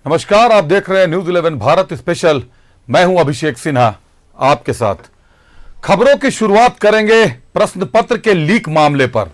नमस्कार, आप देख रहे हैं न्यूज 11 भारत स्पेशल। मैं हूं अभिषेक सिन्हा आपके साथ। खबरों की शुरुआत करेंगे प्रश्न पत्र के लीक मामले पर।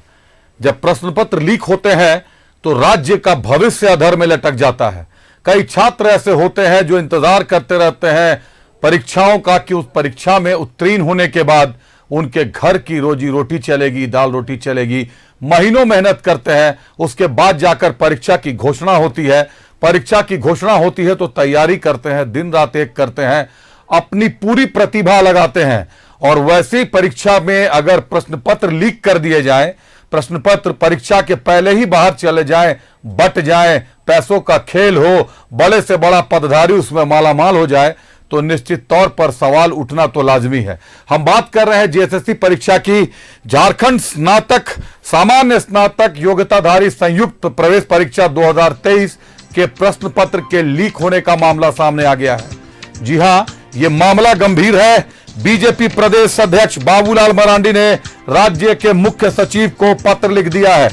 जब प्रश्न पत्र लीक होते हैं तो राज्य का भविष्य अधर में लटक जाता है। कई छात्र ऐसे होते हैं जो इंतजार करते रहते हैं परीक्षाओं का कि उस परीक्षा में उत्तीर्ण होने के बाद उनके घर की रोजी रोटी चलेगी, दाल रोटी चलेगी। महीनों मेहनत करते हैं, उसके बाद जाकर परीक्षा की घोषणा होती है। परीक्षा की घोषणा होती है तो तैयारी करते हैं, दिन रात एक करते हैं, अपनी पूरी प्रतिभा लगाते हैं। और वैसे परीक्षा में अगर प्रश्न पत्र लीक कर दिए जाए, प्रश्न पत्र परीक्षा के पहले ही बाहर चले जाएं, बट जाएं, पैसों का खेल हो, बड़े से बड़ा पदधारी उसमें मालामाल हो जाए, तो निश्चित तौर पर सवाल उठना तो लाजमी है। हम बात कर रहे हैं जेएसएससी परीक्षा की। झारखंड स्नातक, सामान्य स्नातक योग्यताधारी संयुक्त प्रवेश परीक्षा 2023 के प्रश्न पत्र के लीक होने का मामला सामने आ गया है। जी हां, यह मामला गंभीर है। बीजेपी प्रदेश अध्यक्ष बाबूलाल मरांडी ने राज्य के मुख्य सचिव को पत्र लिख दिया है।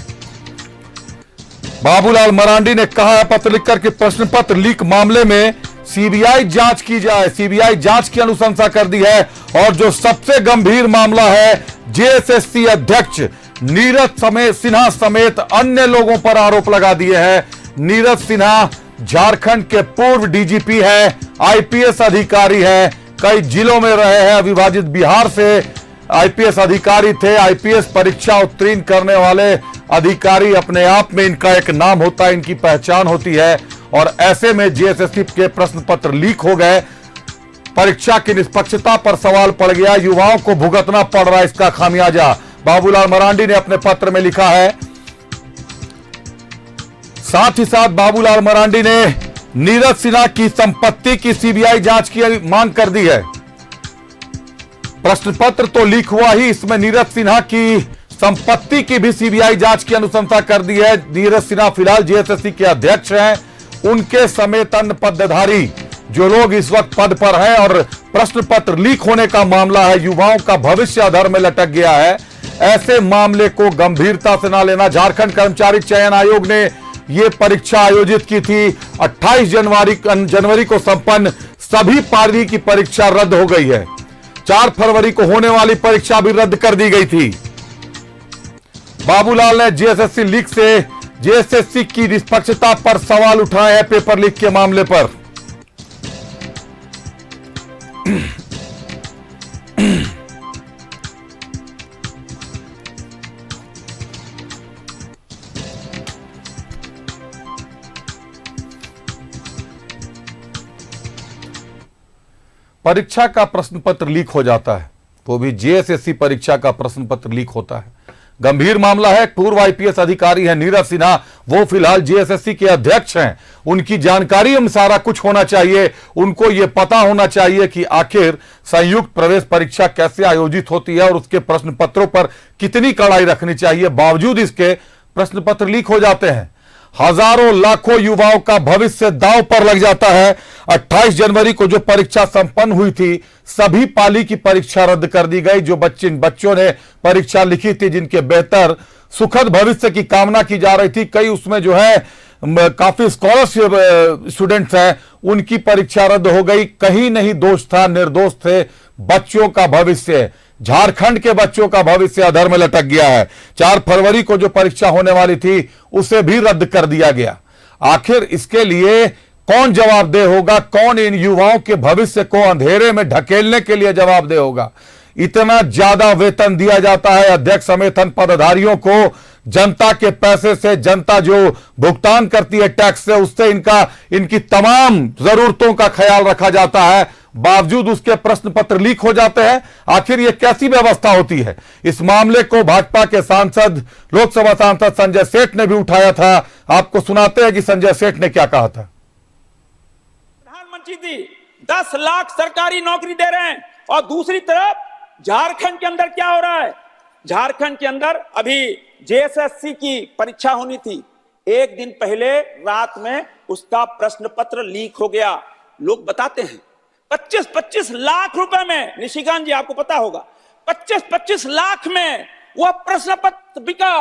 बाबूलाल मरांडी ने कहा है पत्र लिखकर कि प्रश्न पत्र लीक मामले में सीबीआई जांच की जाए। सीबीआई जांच की अनुशंसा कर दी है। और जो सबसे गंभीर मामला है, जेएसएससी अध्यक्ष नीरज सिन्हा समेत अन्य लोगों पर आरोप लगा दिए हैं। नीरज सिन्हा झारखंड के पूर्व डीजीपी है, आईपीएस अधिकारी है, कई जिलों में रहे हैं। अविभाजित बिहार से आईपीएस अधिकारी थे। आईपीएस परीक्षा उत्तीर्ण करने वाले अधिकारी अपने आप में इनका एक नाम होता है, इनकी पहचान होती है। और ऐसे में जेएसएससी के प्रश्न पत्र लीक हो गए, परीक्षा की निष्पक्षता पर सवाल पड़ गया, युवाओं को भुगतना पड़ रहा है इसका खामियाजा। बाबूलाल मरांडी ने अपने पत्र में लिखा है। साथ ही साथ बाबूलाल मरांडी ने नीरज सिन्हा की संपत्ति की सीबीआई जांच की मांग कर दी है। प्रश्न पत्र तो लीक हुआ ही, इसमें नीरज सिन्हा की संपत्ति की भी सीबीआई जांच की अनुशंसा कर दी है। नीरज सिन्हा फिलहाल जेएसएससी के अध्यक्ष हैं। उनके समेत अन्य पदधारी जो लोग इस वक्त पद पर हैं, और प्रश्न पत्र लीक होने का मामला है, युवाओं का भविष्य अधर में लटक गया है। ऐसे मामले को गंभीरता से ना लेना। झारखंड कर्मचारी चयन आयोग ने यह परीक्षा आयोजित की थी। 28 जनवरी को संपन्न सभी पारी की परीक्षा रद्द हो गई है। 4 फरवरी को होने वाली परीक्षा भी रद्द कर दी गई थी। बाबूलाल ने जेएसएससी लीक से जेएसएससी की निष्पक्षता पर सवाल उठाए हैं पेपर लीक के मामले पर। परीक्षा का प्रश्न पत्र लीक हो जाता है, वो भी जेएसएससी परीक्षा का प्रश्न पत्र लीक होता है। गंभीर मामला है। पूर्व आईपीएस अधिकारी है नीरज सिन्हा, वो फिलहाल जेएसएससी के अध्यक्ष हैं। उनकी जानकारी में सारा कुछ होना चाहिए। उनको यह पता होना चाहिए कि आखिर संयुक्त प्रवेश परीक्षा कैसे आयोजित होती है और उसके प्रश्न पत्रों पर कितनी कड़ाई रखनी चाहिए। बावजूद इसके प्रश्न पत्र लीक हो जाते हैं। हजारों लाखों युवाओं का भविष्य दांव पर लग जाता है। 28 जनवरी को जो परीक्षा संपन्न हुई थी, सभी पाली की परीक्षा रद्द कर दी गई। जो बच्चों ने परीक्षा लिखी थी, जिनके बेहतर सुखद भविष्य की कामना की जा रही थी, कई उसमें जो है काफी स्कॉलरशिप स्टूडेंट्स हैं, उनकी परीक्षा रद्द हो गई। कहीं नहीं दोष था, निर्दोष थे। बच्चों का भविष्य, झारखंड के बच्चों का भविष्य अधर में लटक गया है। 4 फरवरी को जो परीक्षा होने वाली थी, उसे भी रद्द कर दिया गया। आखिर इसके लिए कौन जवाबदेह होगा? कौन इन युवाओं के भविष्य को अंधेरे में ढकेलने के लिए जवाबदेह होगा? इतना ज्यादा वेतन दिया जाता है अध्यक्ष समेत अन्य पदाधिकारियों को। जनता के पैसे से, जनता जो भुगतान करती है टैक्स से, उससे इनकी तमाम जरूरतों का ख्याल रखा जाता है। बावजूद उसके प्रश्न पत्र लीक हो जाते हैं। आखिर यह कैसी व्यवस्था होती है? इस मामले को भाजपा के सांसद, लोकसभा सांसद संजय सेठ ने भी उठाया था। आपको सुनाते हैं कि संजय सेठ ने क्या कहा था। प्रधानमंत्री जी 10 लाख सरकारी नौकरी दे रहे हैं, और दूसरी तरफ झारखंड के अंदर क्या हो रहा है? झारखंड के अंदर अभी जेएसएससी की परीक्षा होनी थी। एक दिन पहले रात में उसका प्रश्न पत्र लीक हो गया। लोग बताते हैं 25-25 लाख रुपए में, निशिकांत जी आपको पता होगा, 25-25 लाख में वह प्रश्न पत्र बिका।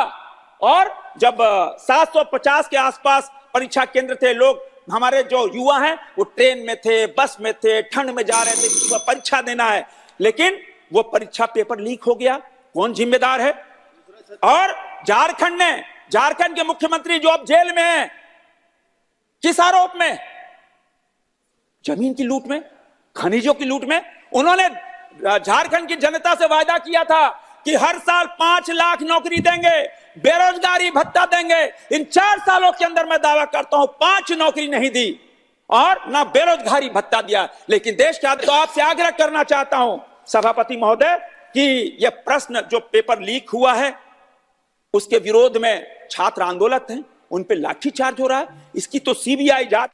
और जब 750 के आसपास परीक्षा केंद्र थे, लोग हमारे जो युवा हैं वो ट्रेन में थे, बस में थे, ठंड में जा रहे थे, सुबह परीक्षा देना है, लेकिन वो परीक्षा पेपर लीक हो गया। कौन जिम्मेदार है? और झारखंड के मुख्यमंत्री जो अब जेल में हैं, किस आरोप में? जमीन की लूट में, खनिजों की लूट में। उन्होंने झारखंड की जनता से वायदा किया था कि हर साल 5 लाख नौकरी देंगे, बेरोजगारी भत्ता देंगे। इन 4 सालों के अंदर मैं दावा करता हूं 5 नौकरी नहीं दी और ना बेरोजगारी भत्ता दिया। लेकिन देश के तो आपसे आग्रह करना चाहता हूं सभापति महोदय कि यह प्रश्न जो पेपर लीक हुआ है उसके विरोध में छात्र आंदोलन हैं, उन पे लाठीचार्ज हो रहा है, इसकी तो सीबीआई जांच।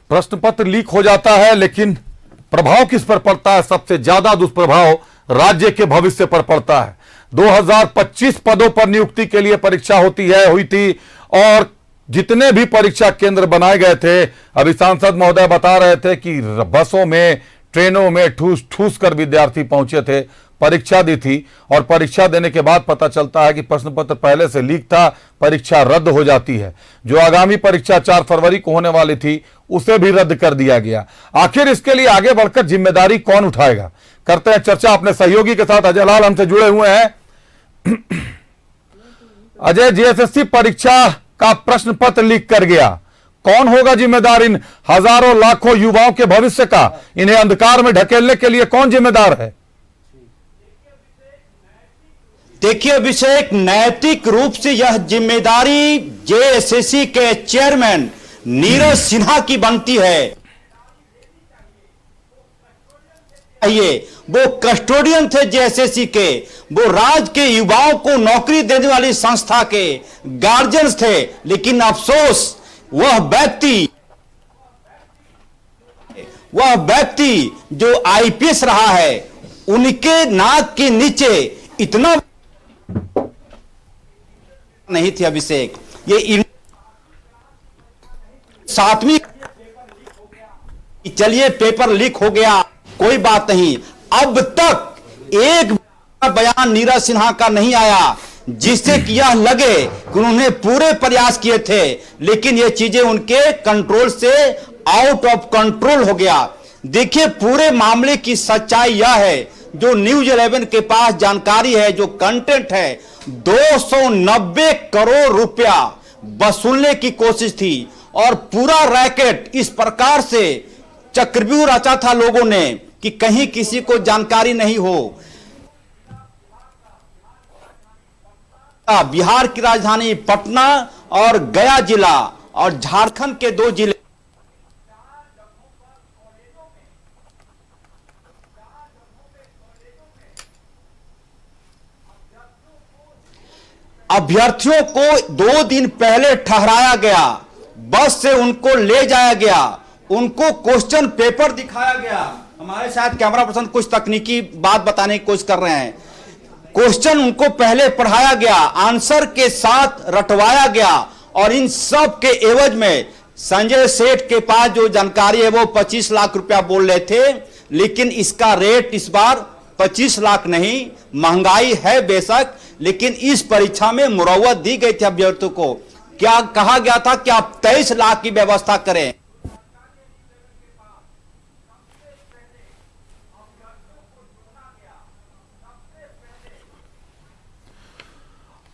प्रश्न पत्र लीक हो जाता है, लेकिन प्रभाव किस पर पड़ता है? सबसे ज्यादा दुष्प्रभाव राज्य के भविष्य पर पड़ता है। 2025 पदों पर नियुक्ति के लिए परीक्षा हुई थी और जितने भी परीक्षा केंद्र बनाए गए थे, अभी सांसद महोदय बता रहे थे कि बसों में, ट्रेनों में ठूस ठूस कर विद्यार्थी पहुंचे थे, परीक्षा दी थी और परीक्षा देने के बाद पता चलता है कि प्रश्न पत्र पहले से लीक था, परीक्षा रद्द हो जाती है। जो आगामी परीक्षा 4 फरवरी को होने वाली थी उसे भी रद्द कर दिया गया। आखिर इसके लिए आगे बढ़कर जिम्मेदारी कौन उठाएगा? करते हैं चर्चा अपने सहयोगी के साथ। अजय लाल हमसे जुड़े हुए हैं। अजय, जेएसएससी परीक्षा का प्रश्न पत्र लीक कर गया, कौन होगा जिम्मेदार इन हजारों लाखों युवाओं के भविष्य का? इन्हें अंधकार में ढकेलने के लिए कौन जिम्मेदार है? देखिए अभिषेक, नैतिक रूप से यह जिम्मेदारी जेएसएससी के चेयरमैन नीरज सिन्हा की बनती है। वो कस्टोडियन थे जेएसएससी के, वो राज्य के युवाओं को नौकरी देने वाली संस्था के गार्जियंस थे। लेकिन अफसोस वह व्यक्ति जो आईपीएस रहा है, उनके नाक के नीचे इतना नहीं थे अभिषेक। ये 7वीं, चलिए पेपर लीक हो गया, कोई बात नहीं। अब तक एक बयान नीरज सिन्हा का नहीं आया जिससे कि यह लगे कि उन्होंने पूरे प्रयास किए थे, लेकिन ये चीजें उनके कंट्रोल से आउट ऑफ कंट्रोल हो गया। देखिए पूरे मामले की सच्चाई यह है, जो न्यूज 11 के पास जानकारी है, जो कंटेंट है, 290 करोड़ रुपया वसूलने की कोशिश थी और पूरा रैकेट इस प्रकार से चक्रव्यूह रचा था लोगों ने कि कहीं किसी को जानकारी नहीं हो। बिहार की राजधानी पटना और गया जिला और झारखंड के 2 जिले अभ्यर्थियों को 2 दिन पहले ठहराया गया, बस से उनको ले जाया गया, उनको क्वेश्चन पेपर दिखाया गया। हमारे साथ कैमरा पर्सन कुछ तकनीकी बात बताने की कोशिश कर रहे हैं। क्वेश्चन उनको पहले पढ़ाया गया, आंसर के साथ रटवाया गया और इन सब के एवज में संजय सेठ के पास जो जानकारी है वो 25 लाख रुपया बोल रहे थे, लेकिन इसका रेट इस बार 25 लाख नहीं, महंगाई है बेशक, लेकिन इस परीक्षा में मुरव्वत दी गई थी अभ्यर्थियों को। क्या कहा गया था कि आप 23 लाख की व्यवस्था करें।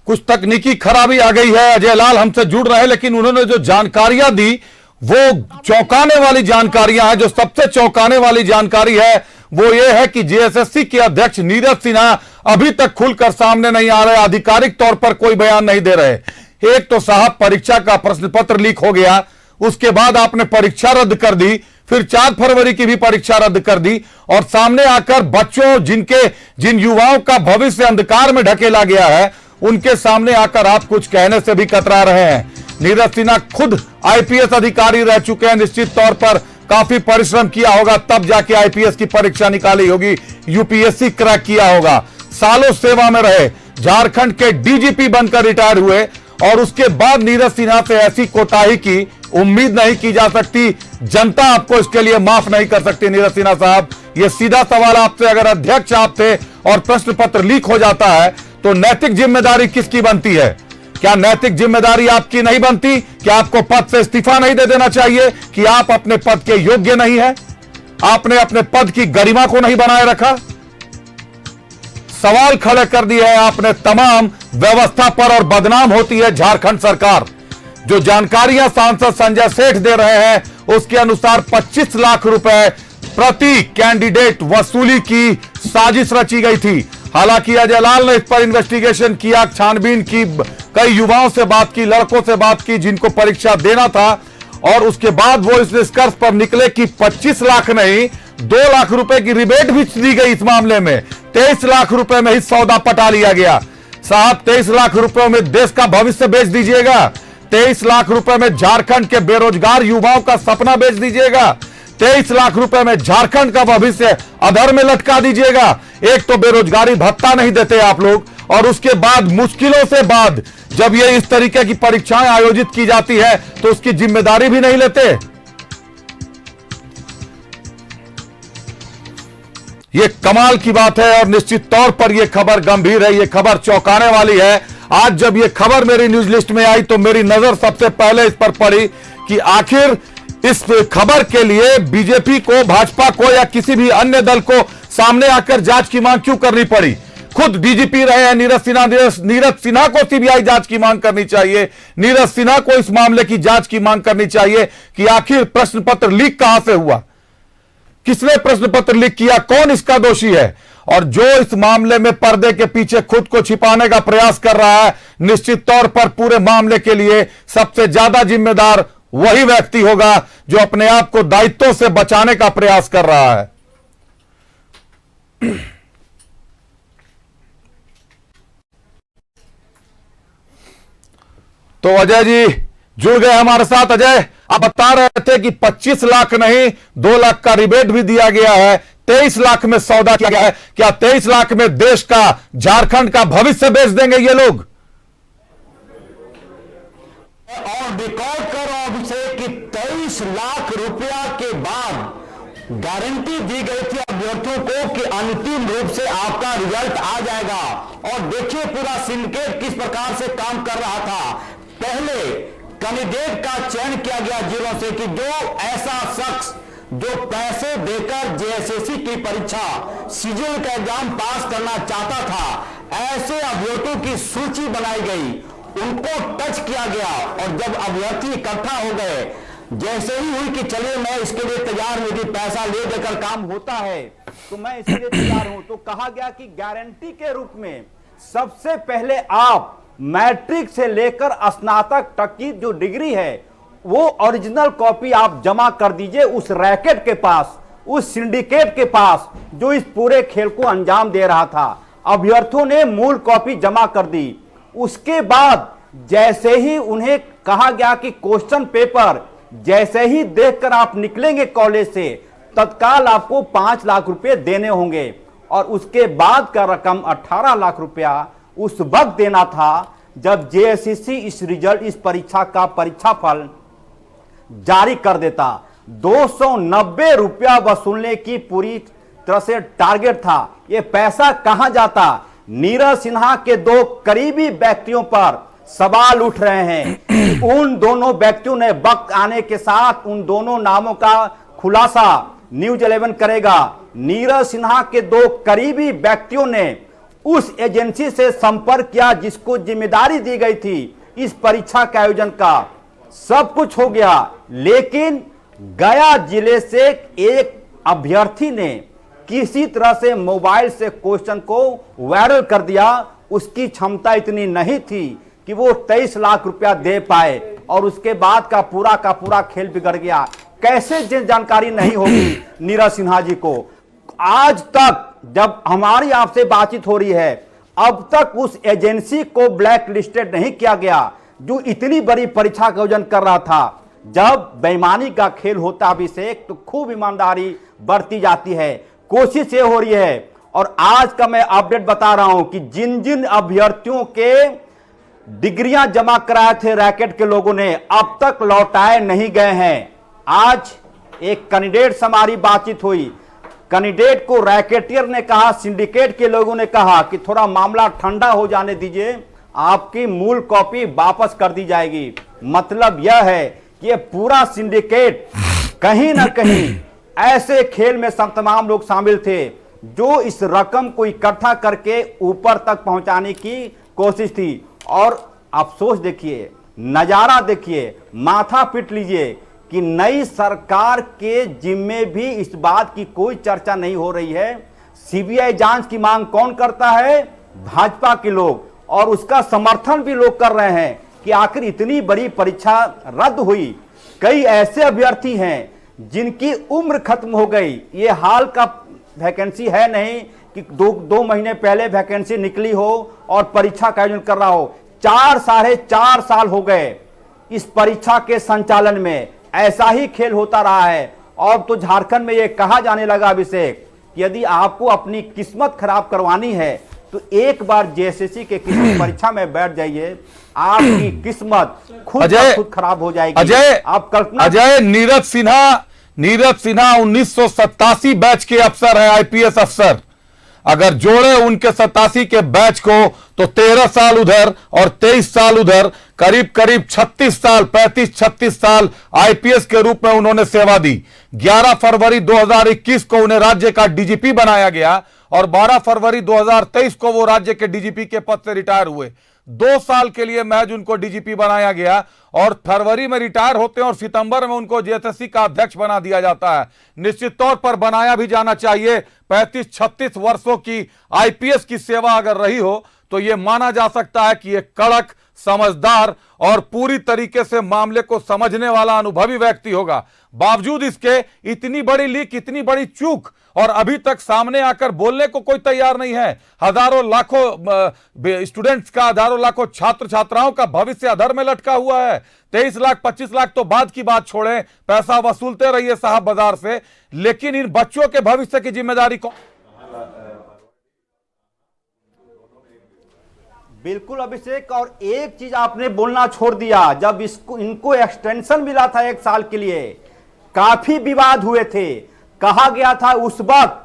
कुछ तकनीकी खराबी आ गई है। अजय लाल हमसे जुड़ रहे हैं, लेकिन उन्होंने जो जानकारियां दी वो चौंकाने वाली जानकारियां हैं। जो सबसे चौंकाने वाली जानकारी है वो ये है कि जेएसएससी के अध्यक्ष नीरज सिन्हा अभी तक खुलकर सामने नहीं आ रहे, आधिकारिक तौर पर कोई बयान नहीं दे रहे। एक तो साहब प्रश्न पत्र लीक हो गया, उसके बाद आपने परीक्षा रद्द कर दी, फिर 4 फरवरी की भी परीक्षा रद्द कर दी और सामने आकर बच्चों जिन युवाओं का भविष्य अंधकार में ढकेला गया है उनके सामने आकर आप कुछ कहने से भी कतरा रहे हैं। नीरज सिन्हा खुद आईपीएस अधिकारी रह चुके हैं, निश्चित तौर पर काफी परिश्रम किया होगा तब जाके आईपीएस की परीक्षा निकाली होगी, यूपीएससी क्रैक किया होगा। सालों सेवा में रहे, झारखंड के डीजीपी बनकर रिटायर हुए और उसके बाद नीरज सिन्हा से ऐसी कोताही की उम्मीद नहीं की जा सकती। जनता आपको इसके लिए माफ नहीं कर सकती। नीरज सिन्हा साहब, ये सीधा सवाल आपसे, अगर अध्यक्ष आप थे और प्रश्न पत्र लीक हो जाता है तो नैतिक जिम्मेदारी किसकी बनती है? क्या नैतिक जिम्मेदारी आपकी नहीं बनती? क्या आपको पद से इस्तीफा नहीं दे देना चाहिए कि आप अपने पद के योग्य नहीं है? आपने अपने पद की गरिमा को नहीं बनाए रखा। सवाल खड़े कर दिए हैं आपने तमाम व्यवस्था पर और बदनाम होती है झारखंड सरकार। जो जानकारियां सांसद संजय सेठ दे रहे हैं उसके अनुसार 25 लाख रुपए प्रति कैंडिडेट वसूली की साजिश रची गई थी। हालांकि अजय लाल ने इस पर इन्वेस्टिगेशन किया, छानबीन की, कई युवाओं से बात की, लड़कों से बात की जिनको परीक्षा देना था, और उसके बाद वो इस निष्कर्ष पर निकले कि 25 लाख नहीं 2 लाख रुपए की रिबेट भी दी गई। इस मामले में 23 लाख रुपए में ही सौदा पटा लिया गया। साहब 23 लाख रुपए में देश का भविष्य बेच दीजिएगा, 23 लाख रुपए में झारखंड के बेरोजगार युवाओं का सपना बेच दीजिएगा, 23 लाख रुपए में झारखंड का भविष्य अधर में लटका दीजिएगा। एक तो बेरोजगारी भत्ता नहीं देते आप लोग, और उसके बाद मुश्किलों से बाद जब ये इस तरीके की परीक्षाएं आयोजित की जाती है तो उसकी जिम्मेदारी भी नहीं लेते। ये कमाल की बात है और निश्चित तौर पर यह खबर गंभीर है, यह खबर चौंकाने वाली है। आज जब यह खबर मेरी न्यूज लिस्ट में आई तो मेरी नजर सबसे पहले इस पर पड़ी कि आखिर इस खबर के लिए बीजेपी को, भाजपा को या किसी भी अन्य दल को सामने आकर जांच की मांग क्यों करनी पड़ी। खुद डीजीपी रहे हैं नीरज सिन्हा को सीबीआई जांच की मांग करनी चाहिए, नीरज सिन्हा को इस मामले की जांच की मांग करनी चाहिए कि आखिर प्रश्न पत्र लीक कहां से हुआ, किसने प्रश्न पत्र लीक किया, कौन इसका दोषी है। और जो इस मामले में पर्दे के पीछे खुद को छिपाने का प्रयास कर रहा है, निश्चित तौर पर पूरे मामले के लिए सबसे ज्यादा जिम्मेदार वही व्यक्ति होगा जो अपने आप को दायित्वों से बचाने का प्रयास कर रहा है। तो अजय जी जुड़ गए हमारे साथ। अजय, आप बता रहे थे कि 25 लाख नहीं 2 लाख का रिबेट भी दिया गया है, 23 लाख में सौदा किया गया है। क्या 23 लाख में देश का, झारखंड का भविष्य बेच देंगे ये लोग? और रिकॉर्ड कर रहा हूं से कि 23 लाख रुपया के बाद गारंटी दी गई थी अभ्यर्थियों को कि अंतिम रूप से आपका रिजल्ट आ जाएगा। और देखिए पूरा सिंडिकेट किस प्रकार से काम कर रहा था। पहले कैंडिडेट का चयन किया गया जिलों से कि जो ऐसा शख्स जो पैसे देकर जेएसएससी की परीक्षा, सीजीएल का एग्जाम पास करना चाहता था, ऐसे अभ्यर्थियों की सूची बनाई गई, उनको टच किया गया। और जब अभ्यर्थी इकट्ठा हो गए, जैसे ही हुई कि चलिए मैं इसके लिए तैयार हूं, यदि पैसा ले देकर काम होता है तो मैं इसके लिए तैयार हूं, तो कहा गया कि गारंटी के रूप में सबसे पहले आप मैट्रिक से लेकर स्नातक तक की जो डिग्री है वो ओरिजिनल कॉपी आप जमा कर दीजिए उस रैकेट के पास, उस सिंडिकेट के पास जो इस पूरे खेल को अंजाम दे रहा था। अभ्यर्थियों ने मूल कॉपी जमा कर दी। उसके बाद जैसे ही उन्हें कहा गया कि क्वेश्चन पेपर जैसे ही देखकर आप निकलेंगे कॉलेज से, तत्काल आपको 5 लाख रुपए देने होंगे, और उसके बाद का रकम 18 लाख रुपया उस वक्त देना था जब जेएसएससी इस रिजल्ट, इस परीक्षा का परीक्षाफल जारी कर देता। 290 रुपया वसूलने की पूरी तरह से टारगेट था। यह पैसा कहां जाता? नीरज सिन्हा के 2 करीबी व्यक्तियों पर सवाल उठ रहे हैं। उन दोनों व्यक्तियों ने वक्त आने के साथ उन दोनों नामों का खुलासा न्यूज 11 करेगा। नीरज सिन्हा के 2 करीबी व्यक्तियों ने उस एजेंसी से संपर्क किया जिसको जिम्मेदारी दी गई थी इस परीक्षा के आयोजन का। सब कुछ हो गया, लेकिन गया जिले से एक अभ्यर्थी ने किसी तरह से मोबाइल से क्वेश्चन को वायरल कर दिया। उसकी क्षमता इतनी नहीं थी कि वो 23 लाख रुपया दे पाए, और उसके बाद का पूरा खेल बिगड़ गया। कैसे जानकारी नहीं होगी नीरज सिन्हा जी को? आज तक जब हमारी आपसे बातचीत हो रही है, अब तक उस एजेंसी को ब्लैक लिस्टेड नहीं किया गया जो इतनी बड़ी परीक्षा का आयोजन कर रहा था। जब बेईमानी का खेल होता अभिषेक तो खूब ईमानदारी बरती जाती है, कोशिश ये हो रही है। और आज का मैं अपडेट बता रहा हूं कि जिन जिन अभ्यर्थियों के डिग्रियां जमा कराए थे रैकेट के लोगों ने, अब तक लौटाए नहीं गए हैं। आज एक कैंडिडेट से हमारी बातचीत हुई, कैंडिडेट को रैकेटियर ने कहा, सिंडिकेट के लोगों ने कहा कि थोड़ा मामला ठंडा हो जाने दीजिए, आपकी मूल कॉपी वापस कर दी जाएगी। मतलब यह है कि ये पूरा सिंडिकेट कहीं ना कहीं ऐसे खेल में सब तमाम लोग शामिल थे जो इस रकम को इकट्ठा करके ऊपर तक पहुंचाने की कोशिश थी। और अफसोस देखिए, नजारा देखिए, माथा पीट लीजिए कि नई सरकार के जिम्मे भी इस बात की कोई चर्चा नहीं हो रही है। सीबीआई जांच की मांग कौन करता है? भाजपा के लोग, और उसका समर्थन भी लोग कर रहे हैं कि आखिर इतनी बड़ी परीक्षा रद्द हुई। कई ऐसे अभ्यर्थी हैं जिनकी उम्र खत्म हो गई। ये हाल का वैकेंसी है नहीं कि दो महीने पहले वैकेंसी निकली हो और परीक्षा का आयोजन कर रहा हो। 4 साल हो गए इस परीक्षा के संचालन में। ऐसा ही खेल होता रहा है। और तो झारखंड में यह कहा जाने लगा अभिषेक कि यदि आपको अपनी किस्मत खराब करवानी है तो एक बार जेएसएससी के किसी परीक्षा में बैठ जाइए, आपकी किस्मत खुद खराब हो जाएगी। आप कल्पना अजय, नीरज सिन्हा 1987 बैच के अफसर है, आईपीएस अफसर। अगर जोड़े उनके 87 के बैच को तो 13 साल उधर और 23 साल उधर, करीब करीब 36 साल, 35-36 साल आईपीएस के रूप में उन्होंने सेवा दी। 11 फरवरी 2021 को उन्हें राज्य का डीजीपी बनाया गया और 12 फरवरी 2023 को वो राज्य के डीजीपी के पद से रिटायर हुए। 2 साल के लिए महज उनको डीजीपी बनाया गया और फरवरी में रिटायर होते हैं और सितंबर में उनको जेएसएससी का अध्यक्ष बना दिया जाता है। निश्चित तौर पर बनाया भी जाना चाहिए। 35-36 वर्षों की आईपीएस की सेवा अगर रही हो तो यह माना जा सकता है कि यह कड़क, समझदार और पूरी तरीके से मामले को समझने वाला अनुभवी व्यक्ति होगा। बावजूद इसके इतनी बड़ी लीक, इतनी बड़ी चूक, और अभी तक सामने आकर बोलने को कोई तैयार नहीं है। हजारों लाखों स्टूडेंट्स का, हजारों लाखों छात्र छात्राओं का भविष्य अधर में लटका हुआ है। 23 लाख 25 लाख तो बाद की बात छोड़ें, पैसा वसूलते रहिए साहब बाजार से, लेकिन इन बच्चों के भविष्य की जिम्मेदारी कौन? बिल्कुल अभिषेक, और एक चीज आपने बोलना छोड़ दिया। जब इनको एक्सटेंशन मिला था 1 साल के लिए, काफी विवाद हुए थे। कहा गया था उस वक्त,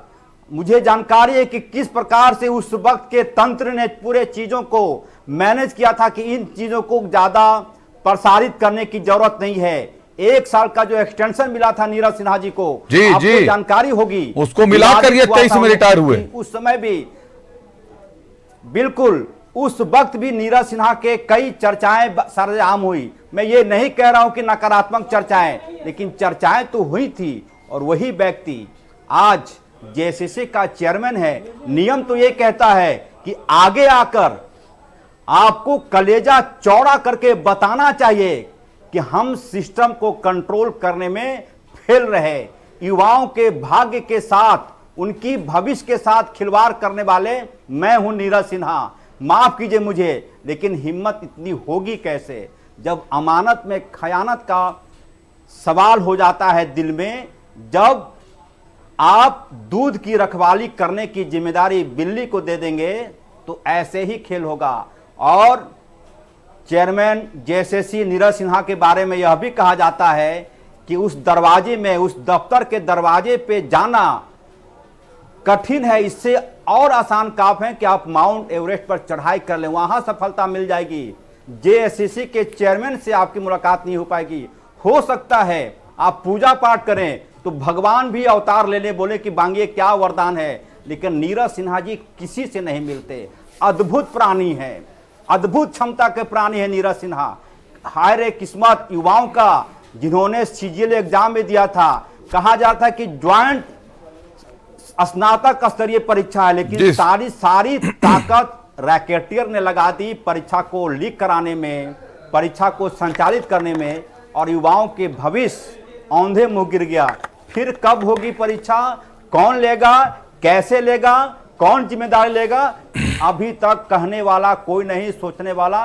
मुझे जानकारी है कि किस प्रकार से उस वक्त के तंत्र ने पूरे चीजों को मैनेज किया था कि इन चीजों को ज्यादा प्रसारित करने की जरूरत नहीं है। 1 साल का जो एक्सटेंशन मिला था नीरज सिन्हा जी को, आपको जानकारी होगी, उसको मिलाकर ये 23 में रिटायर हुए। उस समय भी बिल्कुल, उस वक्त भी नीरज सिन्हा के कई चर्चाएं सरेआम हुई। मैं ये नहीं कह रहा हूं कि नकारात्मक चर्चाएं, लेकिन चर्चाएं तो हुई थी। और वही व्यक्ति आज जेएसएससी का चेयरमैन है। नियम तो ये कहता है कि आगे आकर आपको कलेजा चौड़ा करके बताना चाहिए कि हम सिस्टम को कंट्रोल करने में फेल रहे। युवाओं के भाग्य के साथ, उनकी भविष्य के साथ खिलवाड़ करने वाले मैं हूं नीरज सिन्हा। माफ कीजिए मुझे, लेकिन हिम्मत इतनी होगी कैसे जब अमानत में खयानत का सवाल हो जाता है दिल में। जब आप दूध की रखवाली करने की जिम्मेदारी बिल्ली को दे देंगे तो ऐसे ही खेल होगा। और चेयरमैन जेएसएससी नीरज सिन्हा के बारे में यह भी कहा जाता है कि उस दरवाजे में, उस दफ्तर के दरवाजे पे जाना कठिन है। इससे और आसान काम है कि आप माउंट एवरेस्ट पर चढ़ाई कर लें, वहां सफलता मिल जाएगी। जेएसएससी के चेयरमैन से आपकी मुलाकात नहीं हो पाएगी। हो सकता है आप पूजा पाठ करें तो भगवान भी अवतार लेने बोले कि मांगिए क्या वरदान है, लेकिन नीरज सिन्हा जी किसी से नहीं मिलते। अद्भुत प्राणी है, अद्भुत क्षमता के प्राणी है नीरज सिन्हा। हाय रे किस्मत युवाओं का जिन्होंने सीजीएल एग्जाम में दिया था। कहा जाता है कि ज्वाइंट स्नातक स्तरीय परीक्षा है, लेकिन सारी ताकत रैकेटियर ने लगा दी परीक्षा को लीक कराने में, परीक्षा को संचालित करने में, और युवाओं के भविष्य औंधे मुंह गिर गया। फिर कब होगी परीक्षा, कौन लेगा, कैसे लेगा, कौन जिम्मेदारी लेगा, अभी तक कहने वाला कोई नहीं, सोचने वाला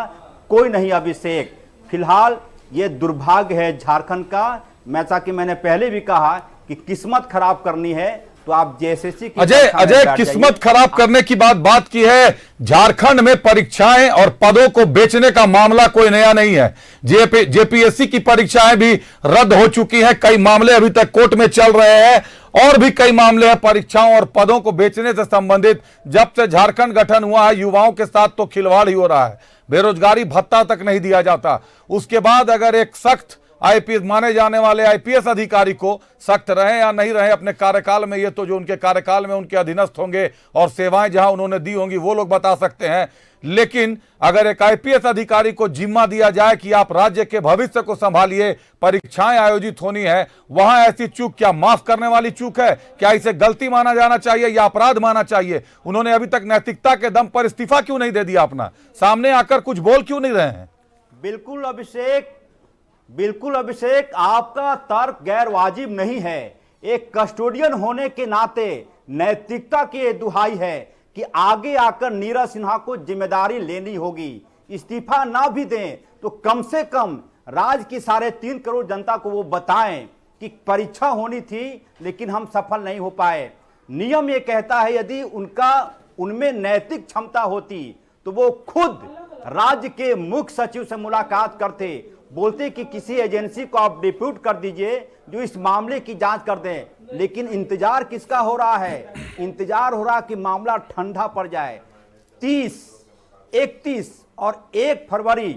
कोई नहीं अभिषेक। फिलहाल ये दुर्भाग्य है झारखंड का। जैसा कि मैंने पहले भी कहा कि किस्मत खराब करनी है तो आप जेएसएससी की अजय किस्मत खराब करने की बात की है। झारखंड में परीक्षाएं और पदों को बेचने का मामला कोई नया नहीं है। जेपीएससी की परीक्षाएं भी रद्द हो चुकी हैं, कई मामले अभी तक कोर्ट में चल रहे हैं, और भी कई मामले हैं परीक्षाओं और पदों को बेचने से संबंधित। जब से झारखंड गठन हुआ है युवाओं के साथ तो खिलवाड़ ही हो रहा है। बेरोजगारी भत्ता तक नहीं दिया जाता। उसके बाद अगर एक सख्त आईपीएस माने जाने वाले आईपीएस अधिकारी को सख्त रहे या नहीं रहे अपने कार्यकाल में, ये तो जो उनके कार्यकाल में उनके अधीनस्थ होंगे और सेवाएं जहां उन्होंने दी होंगी वो लोग बता सकते हैं। लेकिन अगर एक आईपीएस अधिकारी को जिम्मा दिया जाए कि आप राज्य के भविष्य को संभालिए, परीक्षाएं आयोजित होनी है, वहां ऐसी चूक क्या माफ करने वाली चूक है? क्या इसे गलती माना जाना चाहिए या अपराध माना चाहिए? उन्होंने अभी तक नैतिकता के दम पर इस्तीफा क्यों नहीं दे दिया अपना? सामने आकर कुछ बोल क्यों नहीं रहे हैं? बिल्कुल अभिषेक, आपका तर्क गैर वाजिब नहीं है। एक कस्टोडियन होने के नाते नैतिकता की ये दुहाई है कि आगे आकर नीरज सिन्हा को जिम्मेदारी लेनी होगी। इस्तीफा ना भी दें तो कम से कम राज्य की 3.5 करोड़ जनता को वो बताएं कि परीक्षा होनी थी लेकिन हम सफल नहीं हो पाए। नियम ये कहता है यदि उनमें नैतिक क्षमता होती तो वो खुद राज्य के मुख्य सचिव से मुलाकात करते, बोलते कि किसी एजेंसी को आप डिप्यूट कर दीजिए जो इस मामले की जांच कर दें। लेकिन इंतजार किसका हो रहा है? इंतजार हो रहा कि मामला ठंडा पड़ जाए। 30, 31 और 1 फरवरी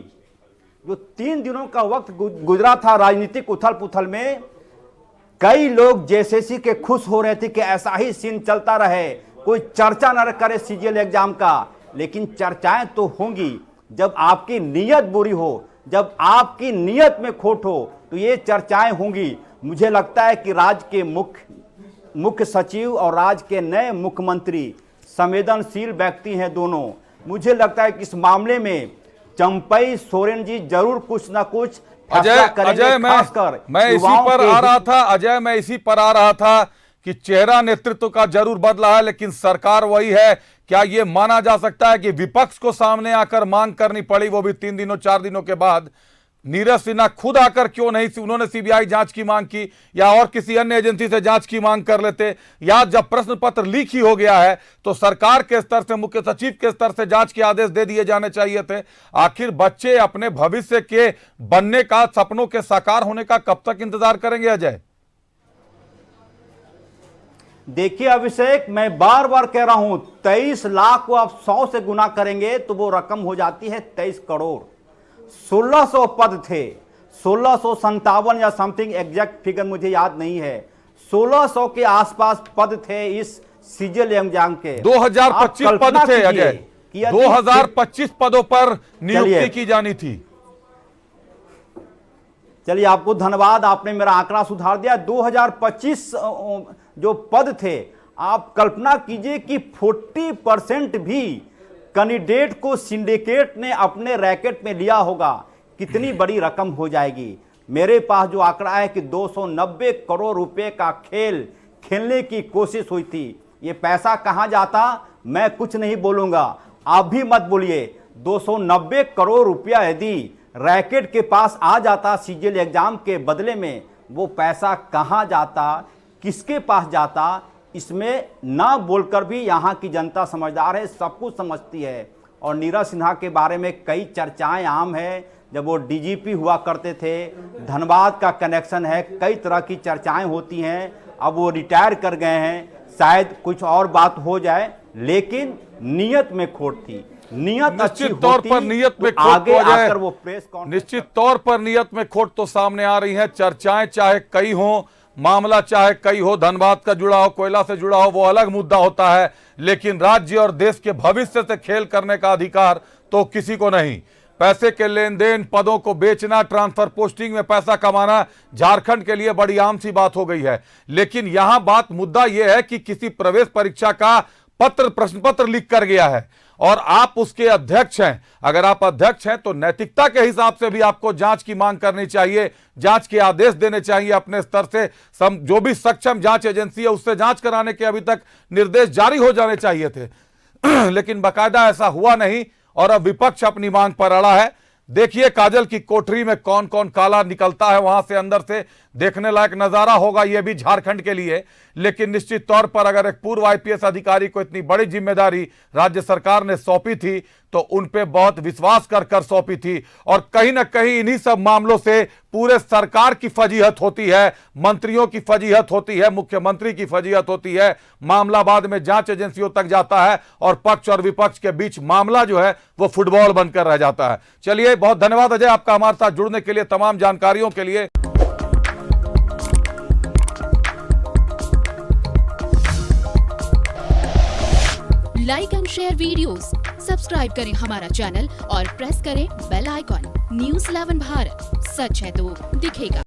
जो 3 दिनों का वक्त गुजरा था राजनीतिक उथल पुथल में, कई लोग जेएसएससी के खुश हो रहे थे कि ऐसा ही सीन चलता रहे, कोई चर्चा न करे सीजीएल एग्जाम का। लेकिन चर्चाएं तो होंगी जब आपकी नीयत बुरी हो, जब आपकी नीयत में खोट हो तो ये चर्चाएं होंगी। मुझे लगता है कि राज्य के मुख्य सचिव और राज्य के नए मुख्यमंत्री संवेदनशील व्यक्ति हैं दोनों। मुझे लगता है कि इस मामले में चंपई सोरेन जी जरूर कुछ ना कुछ फैसला करेंगे। अजय, मैं इसी पर आ रहा था कि चेहरा नेतृत्व का जरूर बदला है लेकिन सरकार वही है। क्या यह माना जा सकता है कि विपक्ष को सामने आकर मांग करनी पड़ी, वो भी 3 दिनों 4 दिनों के बाद? नीरज सिन्हा खुद आकर क्यों नहीं, उन्होंने सीबीआई जांच की मांग की या और किसी अन्य एजेंसी से जांच की मांग कर लेते? या जब प्रश्न पत्र लीक ही हो गया है तो सरकार के स्तर से, मुख्य सचिव के स्तर से जांच के आदेश दे दिए जाने चाहिए थे। आखिर बच्चे अपने भविष्य के बनने का, सपनों के साकार होने का कब तक इंतजार करेंगे अजय? देखिए अभिषेक, मैं बार बार कह रहा हूं 23 लाख को आप 100 से गुना करेंगे तो वो रकम हो जाती है 23 करोड़। 1600 पद थे, 1657 या समथिंग, एग्जैक्ट फिगर मुझे याद नहीं है, 1600 के आसपास पद थे इस सीजीएल एग्जाम के। 2025 पद थे अजय, 2025 पदों पर नियुक्ति की जानी थी। चलिए, आपको धन्यवाद, आपने मेरा आंकड़ा सुधार दिया। 2025 जो पद थे, आप कल्पना कीजिए कि 40% भी कैंडिडेट को सिंडिकेट ने अपने रैकेट में लिया होगा, कितनी बड़ी रकम हो जाएगी। मेरे पास जो आंकड़ा है कि 290 करोड़ रुपए का खेल खेलने की कोशिश हुई थी। ये पैसा कहां जाता मैं कुछ नहीं बोलूंगा, आप भी मत बोलिए। 290 करोड़ रुपया यदि रैकेट के पास आ जाता सीजीएल एग्जाम के बदले में, वो पैसा कहां जाता, किसके पास जाता, इसमें ना बोलकर भी यहाँ की जनता समझदार है, सब कुछ समझती है। और नीरज सिन्हा के बारे में कई चर्चाएं आम है, जब वो डीजीपी हुआ करते थे, धनबाद का कनेक्शन है, कई तरह की चर्चाएं होती हैं। अब वो रिटायर कर गए हैं, शायद कुछ और बात हो जाए, लेकिन नीयत में खोट थी। नियत निश्चित तौर पर नियत में खोट आगे आकर वो प्रेस कॉन्फ्रेंस, निश्चित तौर पर नियत में खोट तो सामने आ रही है। चर्चाएं चाहे कई हो, मामला चाहे कई हो, धनबाद का जुड़ा हो, कोयला से जुड़ा हो, वो अलग मुद्दा होता है, लेकिन राज्य और देश के भविष्य से खेल करने का अधिकार तो किसी को नहीं। पैसे के लेन देन, पदों को बेचना, ट्रांसफर पोस्टिंग में पैसा कमाना झारखंड के लिए बड़ी आम सी बात हो गई है। लेकिन यहां मुद्दा यह है कि किसी प्रवेश परीक्षा का प्रश्न पत्र लीक कर गया है और आप उसके अध्यक्ष हैं। अगर आप अध्यक्ष हैं तो नैतिकता के हिसाब से भी आपको जांच की मांग करनी चाहिए, जांच के आदेश देने चाहिए अपने स्तर से। जो भी सक्षम जांच एजेंसी है उससे जांच कराने के अभी तक निर्देश जारी हो जाने चाहिए थे लेकिन बाकायदा ऐसा हुआ नहीं और अब विपक्ष अपनी मांग पर अड़ा है। देखिए काजल की कोठरी में कौन कौन काला निकलता है वहां से, अंदर से देखने लायक नजारा होगा ये भी झारखंड के लिए। लेकिन निश्चित तौर पर अगर एक पूर्व आईपीएस अधिकारी को इतनी बड़ी जिम्मेदारी राज्य सरकार ने सौंपी थी तो उन पे बहुत विश्वास कर सौंपी थी और कहीं ना कहीं इन्हीं सब मामलों से पूरे सरकार की फजीहत होती है, मंत्रियों की फजीहत होती है, मुख्यमंत्री की फजीहत होती है। मामला बाद में जांच एजेंसियों तक जाता है और पक्ष और विपक्ष के बीच मामला जो है वो फुटबॉल बनकर रह जाता है। चलिए, बहुत धन्यवाद अजय आपका हमारे साथ जुड़ने के लिए, तमाम जानकारियों के लिए। Like and share videos, subscribe करें हमारा चैनल और प्रेस करें बेल आइकॉन। न्यूज़ 11 भारत, सच है तो दिखेगा।